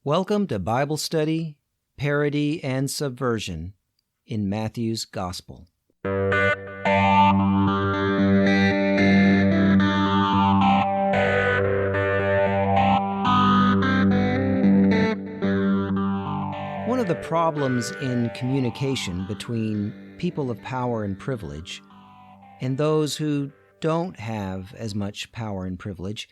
Welcome to Bible Study, Parody, and Subversion in Matthew's Gospel. One of the problems in communication between people of power and privilege and those who don't have as much power and privilege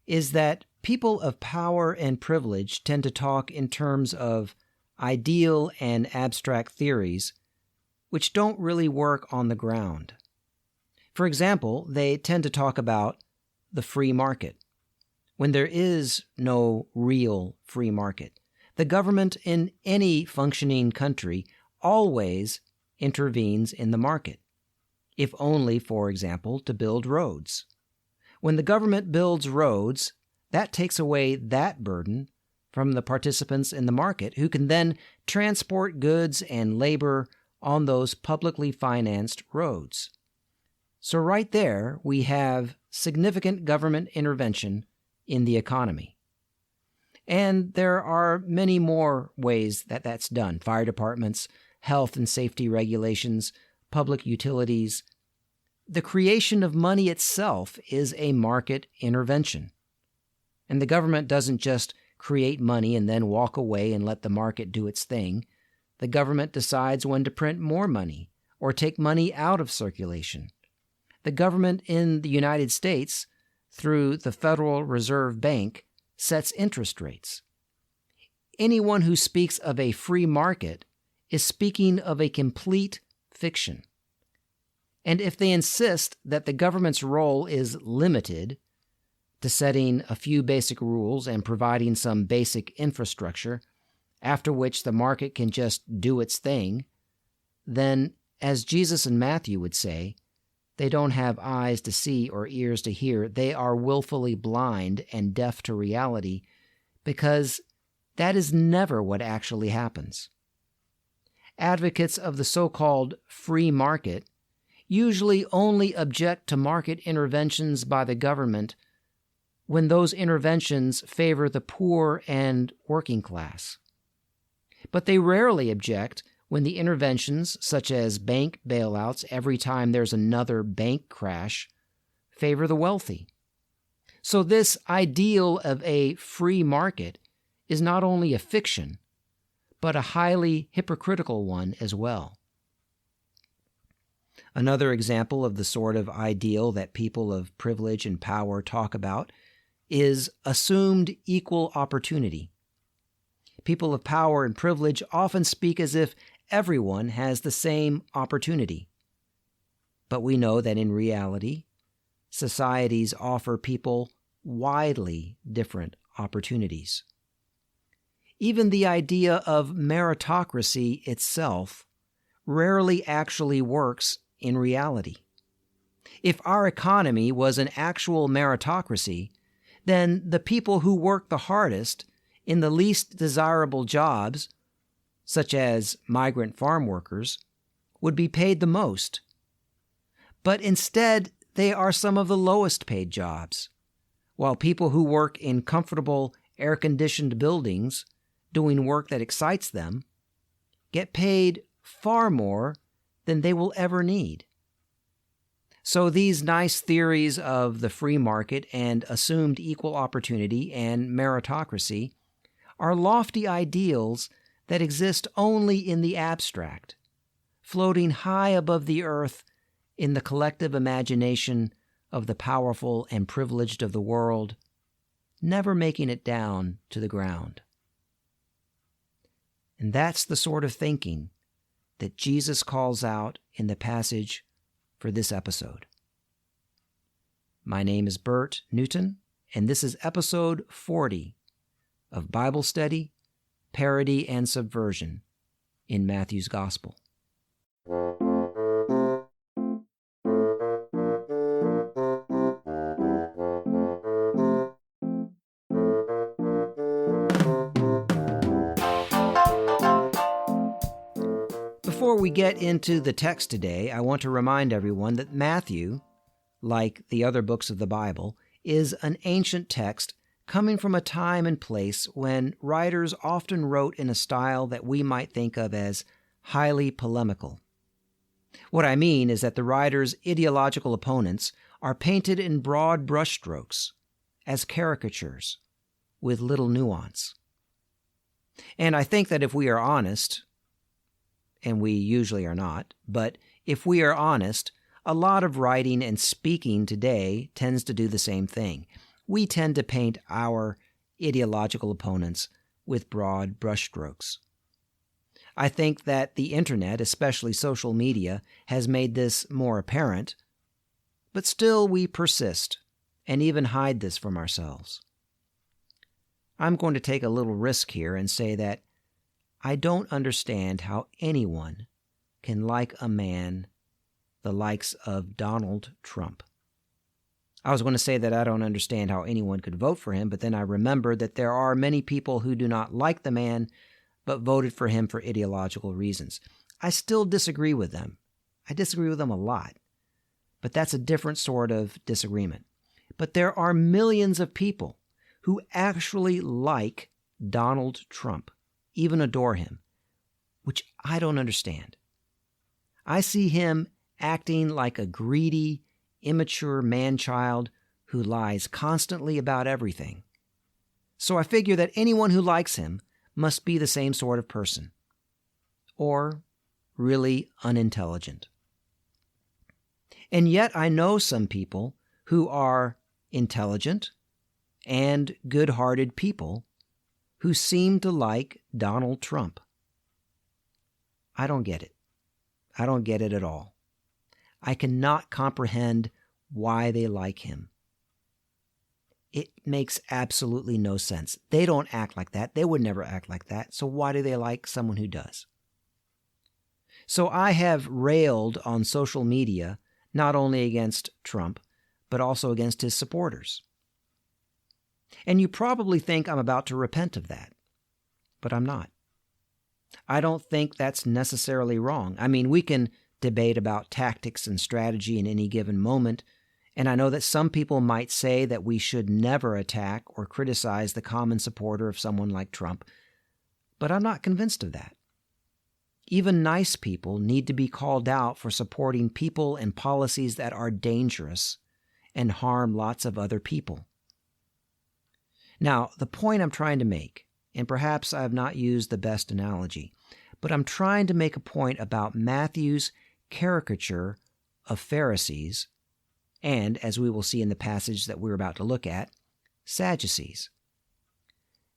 is that people of power and privilege tend to talk in terms of ideal and abstract theories which don't really work on the ground. For example, they tend to talk about the free market, when there is no real free market. The government in any functioning country always intervenes in the market, if only, for example, to build roads. When the government builds roads, that takes away that burden from the participants in the market, who can then transport goods and labor on those publicly financed roads. So right there, we have significant government intervention in the economy. And there are many more ways that that's done: fire departments, health and safety regulations, public utilities. The creation of money itself is a market intervention. And the government doesn't just create money and then walk away and let the market do its thing. The government decides when to print more money or take money out of circulation. The government in the United States, through the Federal Reserve Bank, sets interest rates. Anyone who speaks of a free market is speaking of a complete fiction. And if they insist that the government's role is limited to setting a few basic rules and providing some basic infrastructure, after which the market can just do its thing, then, as Jesus and Matthew would say, they don't have eyes to see or ears to hear. They are willfully blind and deaf to reality, because that is never what actually happens. Advocates of the so-called free market usually only object to market interventions by the government when those interventions favor the poor and working class. But they rarely object when the interventions, such as bank bailouts every time there's another bank crash, favor the wealthy. So this ideal of a free market is not only a fiction, but a highly hypocritical one as well. Another example of the sort of ideal that people of privilege and power talk about is assumed equal opportunity. People of power and privilege often speak as if everyone has the same opportunity. But we know that in reality, societies offer people widely different opportunities. Even the idea of meritocracy itself rarely actually works in reality. If our economy was an actual meritocracy, then the people who work the hardest in the least desirable jobs, such as migrant farm workers, would be paid the most. But instead, they are some of the lowest paid jobs, while people who work in comfortable, air-conditioned buildings, doing work that excites them, get paid far more than they will ever need. So these nice theories of the free market and assumed equal opportunity and meritocracy are lofty ideals that exist only in the abstract, floating high above the earth in the collective imagination of the powerful and privileged of the world, never making it down to the ground. And that's the sort of thinking that Jesus calls out in the passage for this episode. My name is Bert Newton, and this is episode 40 of Bible Study, Parody, and Subversion in Matthew's Gospel. Before we get into the text today, I want to remind everyone that Matthew, like the other books of the Bible, is an ancient text coming from a time and place when writers often wrote in a style that we might think of as highly polemical. What I mean is that the writer's ideological opponents are painted in broad brushstrokes, as caricatures, with little nuance. And I think that if we are honest, and we usually are not, but if we are honest, a lot of writing and speaking today tends to do the same thing. We tend to paint our ideological opponents with broad brushstrokes. I think that the internet, especially social media, has made this more apparent, but still we persist and even hide this from ourselves. I'm going to take a little risk here and say that I don't understand how anyone can like a man the likes of Donald Trump. I was going to say that I don't understand how anyone could vote for him, but then I remembered that there are many people who do not like the man but voted for him for ideological reasons. I still disagree with them. I disagree with them a lot, but that's a different sort of disagreement. But there are millions of people who actually like Donald Trump, even adore him, which I don't understand. I see him acting like a greedy, immature man-child who lies constantly about everything. So I figure that anyone who likes him must be the same sort of person, or really unintelligent. And yet I know some people who are intelligent and good-hearted people who seem to like Donald Trump. I don't get it. I don't get it at all. I cannot comprehend why they like him. It makes absolutely no sense. They don't act like that. They would never act like that. So why do they like someone who does? So I have railed on social media not only against Trump, but also against his supporters. And you probably think I'm about to repent of that, but I'm not. I don't think that's necessarily wrong. I mean, we can debate about tactics and strategy in any given moment, and I know that some people might say that we should never attack or criticize the common supporter of someone like Trump, but I'm not convinced of that. Even nice people need to be called out for supporting people and policies that are dangerous and harm lots of other people. Now, the point I'm trying to make, and perhaps I have not used the best analogy, but I'm trying to make a point about Matthew's caricature of Pharisees and, as we will see in the passage that we're about to look at, Sadducees.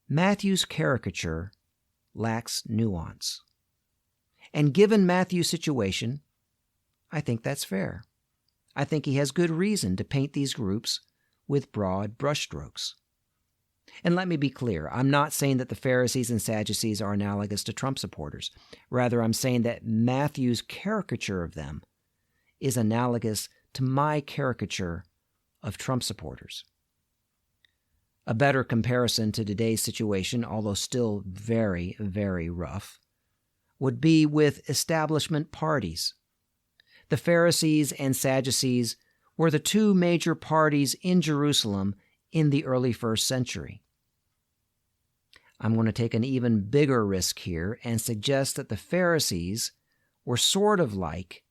Matthew's caricature lacks nuance. And given Matthew's situation, I think that's fair. I think he has good reason to paint these groups with broad brushstrokes. And let me be clear, I'm not saying that the Pharisees and Sadducees are analogous to Trump supporters. Rather, I'm saying that Matthew's caricature of them is analogous to my caricature of Trump supporters. A better comparison to today's situation, although still very, very rough, would be with establishment parties. The Pharisees and Sadducees were the two major parties in Jerusalem in the early first century. I'm going to take an even bigger risk here and suggest that the Pharisees were sort of like,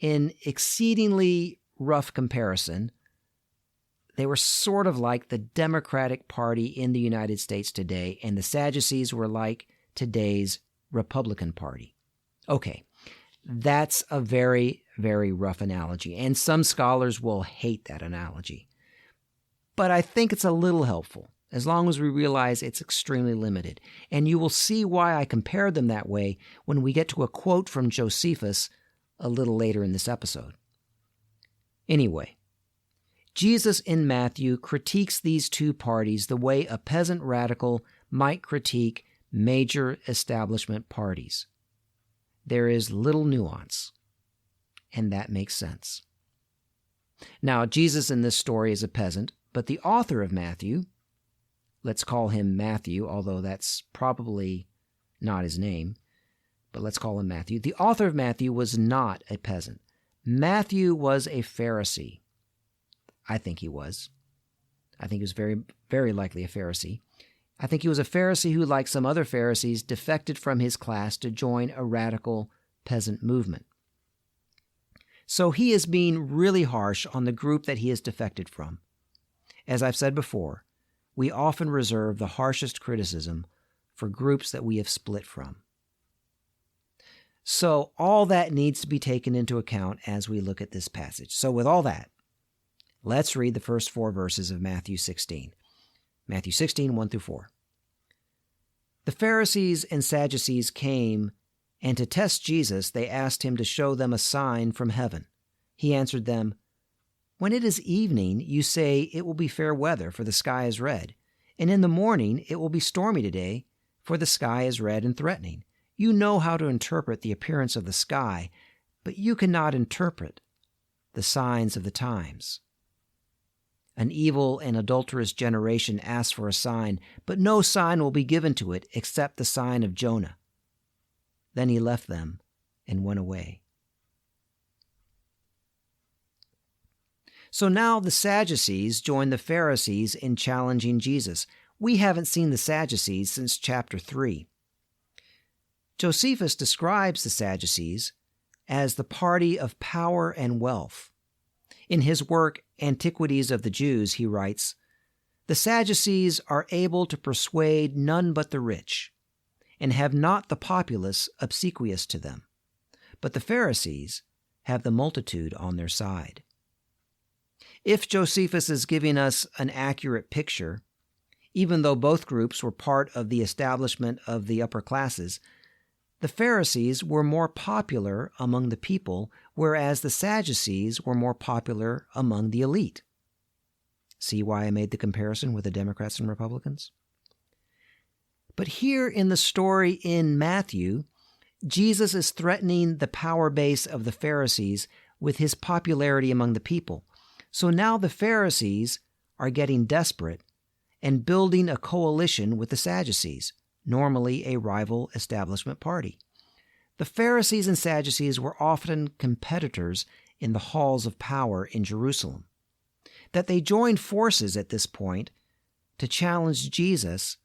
in exceedingly rough comparison, they were sort of like the Democratic Party in the United States today, and the Sadducees were like today's Republican Party. Okay, that's a very, very rough analogy, and some scholars will hate that analogy. But I think it's a little helpful, as long as we realize it's extremely limited. And you will see why I compared them that way when we get to a quote from Josephus a little later in this episode. Anyway, Jesus in Matthew critiques these two parties the way a peasant radical might critique major establishment parties. There is little nuance, and that makes sense. Now, Jesus in this story is a peasant, but the author of Matthew, let's call him Matthew, although that's probably not his name, but let's call him Matthew. The author of Matthew was not a peasant. Matthew was a Pharisee. I think he was. I think he was very, very likely a Pharisee. I think he was a Pharisee who, like some other Pharisees, defected from his class to join a radical peasant movement. So he is being really harsh on the group that he has defected from. As I've said before, we often reserve the harshest criticism for groups that we have split from. So all that needs to be taken into account as we look at this passage. So with all that, let's read the first 4 verses of Matthew 16. Matthew 16, 1 through 4. The Pharisees and Sadducees came, and to test Jesus, they asked him to show them a sign from heaven. He answered them, "When it is evening, you say it will be fair weather, for the sky is red. And in the morning it will be stormy today, for the sky is red and threatening. You know how to interpret the appearance of the sky, but you cannot interpret the signs of the times. An evil and adulterous generation asks for a sign, but no sign will be given to it except the sign of Jonah." Then he left them and went away. So now the Sadducees join the Pharisees in challenging Jesus. We haven't seen the Sadducees since chapter 3. Josephus describes the Sadducees as the party of power and wealth. In his work, Antiquities of the Jews, he writes, "The Sadducees are able to persuade none but the rich, and have not the populace obsequious to them. But the Pharisees have the multitude on their side." If Josephus is giving us an accurate picture, even though both groups were part of the establishment of the upper classes, the Pharisees were more popular among the people, whereas the Sadducees were more popular among the elite. See why I made the comparison with the Democrats and Republicans? But here in the story in Matthew, Jesus is threatening the power base of the Pharisees with his popularity among the people. So now the Pharisees are getting desperate and building a coalition with the Sadducees, normally a rival establishment party. The Pharisees and Sadducees were often competitors in the halls of power in Jerusalem. That they joined forces at this point to challenge Jesus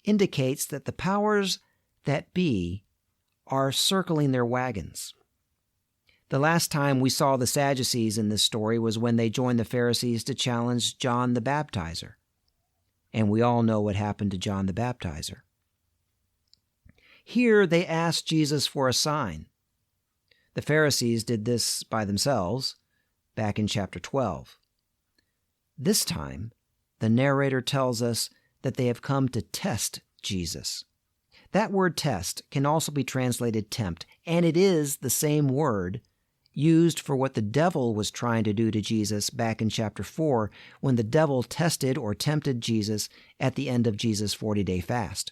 indicates that the powers that be are circling their wagons. The last time we saw the Sadducees in this story was when they joined the Pharisees to challenge John the Baptizer. And we all know what happened to John the Baptizer. Here they asked Jesus for a sign. The Pharisees did this by themselves back in chapter 12. This time, the narrator tells us that they have come to test Jesus. That word test can also be translated tempt, and it is the same word used for what the devil was trying to do to Jesus back in chapter 4 when the devil tested or tempted Jesus at the end of Jesus' 40-day fast.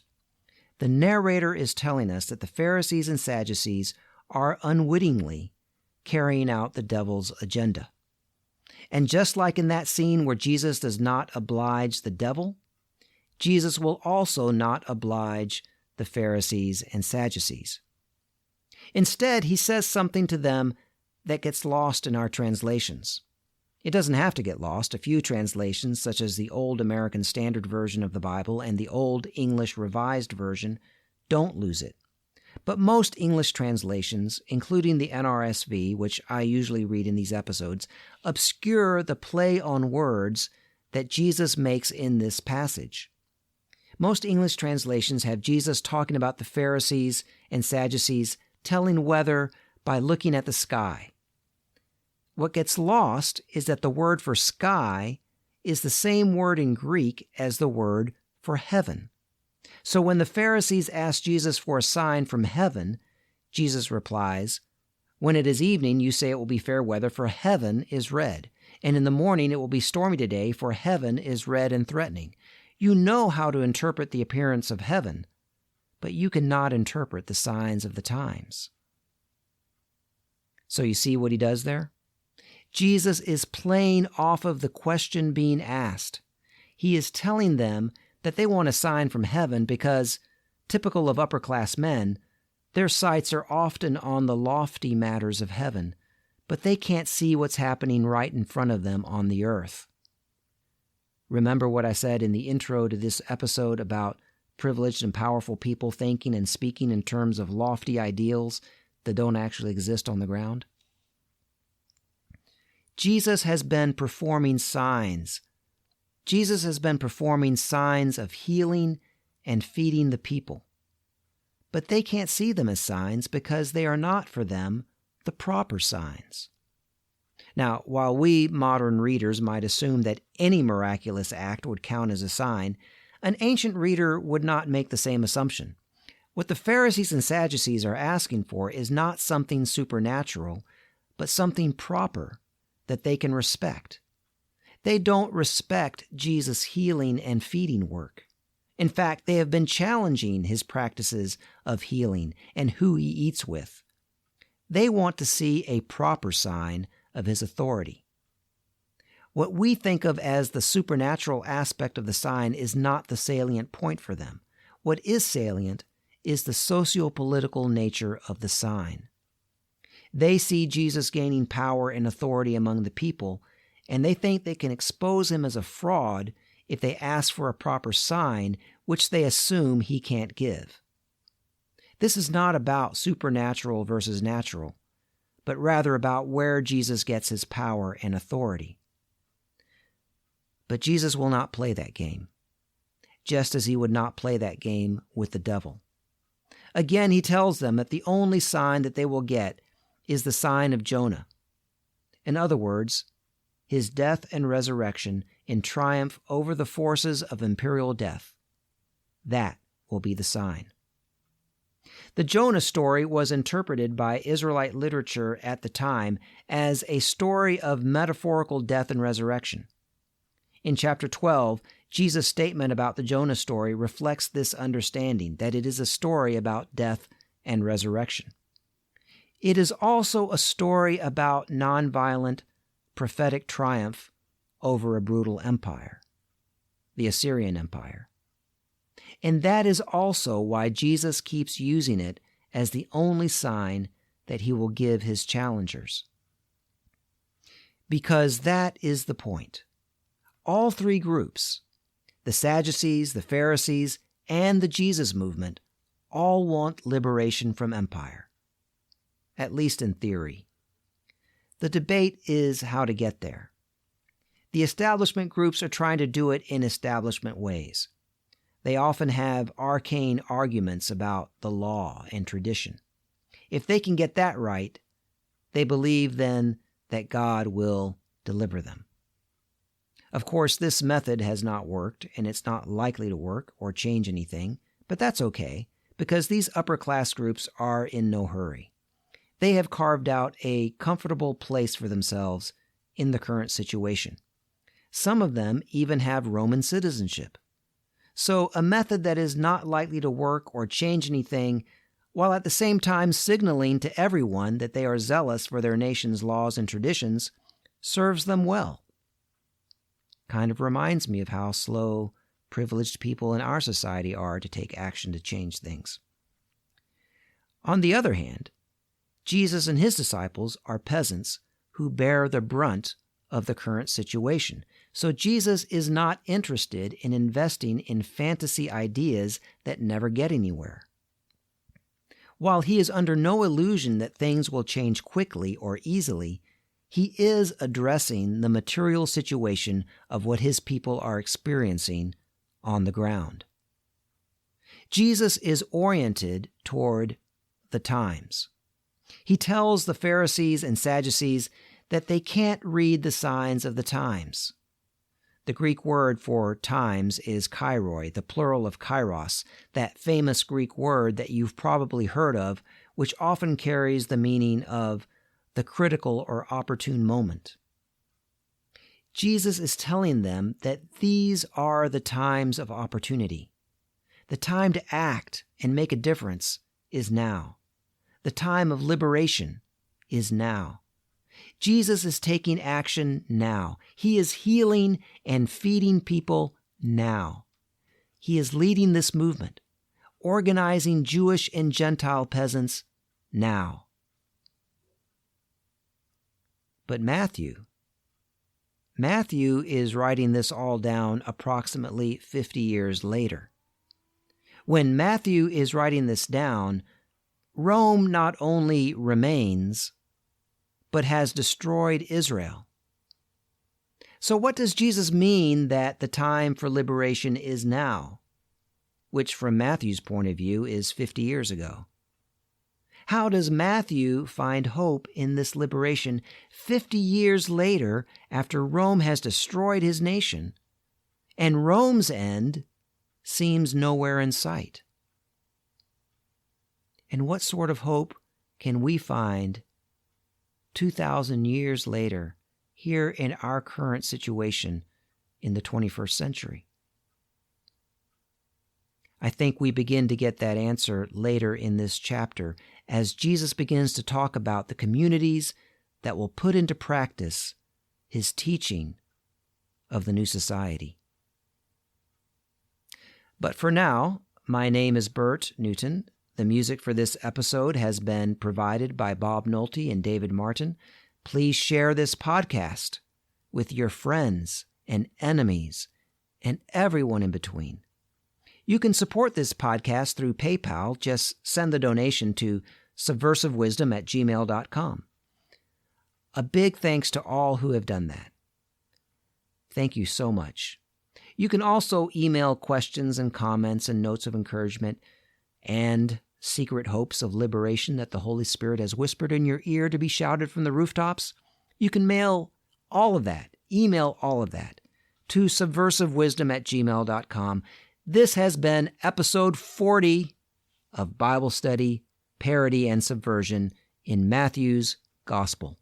The narrator is telling us that the Pharisees and Sadducees are unwittingly carrying out the devil's agenda. And just like in that scene where Jesus does not oblige the devil, Jesus will also not oblige the Pharisees and Sadducees. Instead, he says something to them that gets lost in our translations. It doesn't have to get lost. A few translations, such as the Old American Standard Version of the Bible and the Old English Revised Version, don't lose it. But most English translations, including the NRSV, which I usually read in these episodes, obscure the play on words that Jesus makes in this passage. Most English translations have Jesus talking about the Pharisees and Sadducees telling weather by looking at the sky. What gets lost is that the word for sky is the same word in Greek as the word for heaven. So when the Pharisees ask Jesus for a sign from heaven, Jesus replies, "When it is evening, you say it will be fair weather, for heaven is red. And in the morning it will be stormy today, for heaven is red and threatening. You know how to interpret the appearance of heaven, but you cannot interpret the signs of the times." So you see what he does there? Jesus is playing off of the question being asked. He is telling them that they want a sign from heaven because, typical of upper-class men, their sights are often on the lofty matters of heaven, but they can't see what's happening right in front of them on the earth. Remember what I said in the intro to this episode about privileged and powerful people thinking and speaking in terms of lofty ideals that don't actually exist on the ground? Jesus has been performing signs. Jesus has been performing signs of healing and feeding the people. But they can't see them as signs because they are not, for them, the proper signs. Now, while we modern readers might assume that any miraculous act would count as a sign, an ancient reader would not make the same assumption. What the Pharisees and Sadducees are asking for is not something supernatural, but something proper that they can respect. They don't respect Jesus' healing and feeding work. In fact, they have been challenging his practices of healing and who he eats with. They want to see a proper sign of his authority. What we think of as the supernatural aspect of the sign is not the salient point for them. What is salient is the socio-political nature of the sign. They see Jesus gaining power and authority among the people, and they think they can expose him as a fraud if they ask for a proper sign, which they assume he can't give. This is not about supernatural versus natural, but rather about where Jesus gets his power and authority. But Jesus will not play that game, just as he would not play that game with the devil. Again, he tells them that the only sign that they will get is the sign of Jonah. In other words, his death and resurrection in triumph over the forces of imperial death. That will be the sign. The Jonah story was interpreted by Israelite literature at the time as a story of metaphorical death and resurrection. In chapter 12, Jesus' statement about the Jonah story reflects this understanding, that it is a story about death and resurrection. It is also a story about nonviolent, prophetic triumph over a brutal empire, the Assyrian Empire. And that is also why Jesus keeps using it as the only sign that he will give his challengers. Because that is the point. All three groups, the Sadducees, the Pharisees, and the Jesus movement, all want liberation from empire, at least in theory. The debate is how to get there. The establishment groups are trying to do it in establishment ways. They often have arcane arguments about the law and tradition. If they can get that right, they believe then that God will deliver them. Of course, this method has not worked, and it's not likely to work or change anything, but that's okay, because these upper-class groups are in no hurry. They have carved out a comfortable place for themselves in the current situation. Some of them even have Roman citizenship. So a method that is not likely to work or change anything, while at the same time signaling to everyone that they are zealous for their nation's laws and traditions, serves them well. Kind of reminds me of how slow, privileged people in our society are to take action to change things. On the other hand, Jesus and his disciples are peasants who bear the brunt of the current situation. So Jesus is not interested in investing in fantasy ideas that never get anywhere. While he is under no illusion that things will change quickly or easily, he is addressing the material situation of what his people are experiencing on the ground. Jesus is oriented toward the times. He tells the Pharisees and Sadducees that they can't read the signs of the times. The Greek word for times is kairoi, the plural of kairos, that famous Greek word that you've probably heard of, which often carries the meaning of the critical or opportune moment. Jesus is telling them that these are the times of opportunity. The time to act and make a difference is now. The time of liberation is now. Jesus is taking action now. He is healing and feeding people now. He is leading this movement, organizing Jewish and Gentile peasants now. But Matthew Matthew is writing this all down approximately 50 years later. When Matthew is writing this down, Rome not only remains, but has destroyed Israel. So what does Jesus mean that the time for liberation is now, which from Matthew's point of view is 50 years ago? How does Matthew find hope in this liberation 50 years later after Rome has destroyed his nation and Rome's end seems nowhere in sight? And what sort of hope can we find 2,000 years later here in our current situation in the 21st century? I think we begin to get that answer later in this chapter as Jesus begins to talk about the communities that will put into practice his teaching of the new society. But for now, my name is Bert Newton. The music for this episode has been provided by Bob Nolte and David Martin. Please share this podcast with your friends and enemies and everyone in between. You can support this podcast through PayPal. Just send the donation to subversivewisdom@gmail.com. A big thanks to all who have done that. Thank you so much. You can also email questions and comments and notes of encouragement and secret hopes of liberation that the Holy Spirit has whispered in your ear to be shouted from the rooftops. You can mail all of that, email all of that to subversivewisdom@gmail.com. This has been episode 40 of Bible Study, Parody, and Subversion in Matthew's Gospel.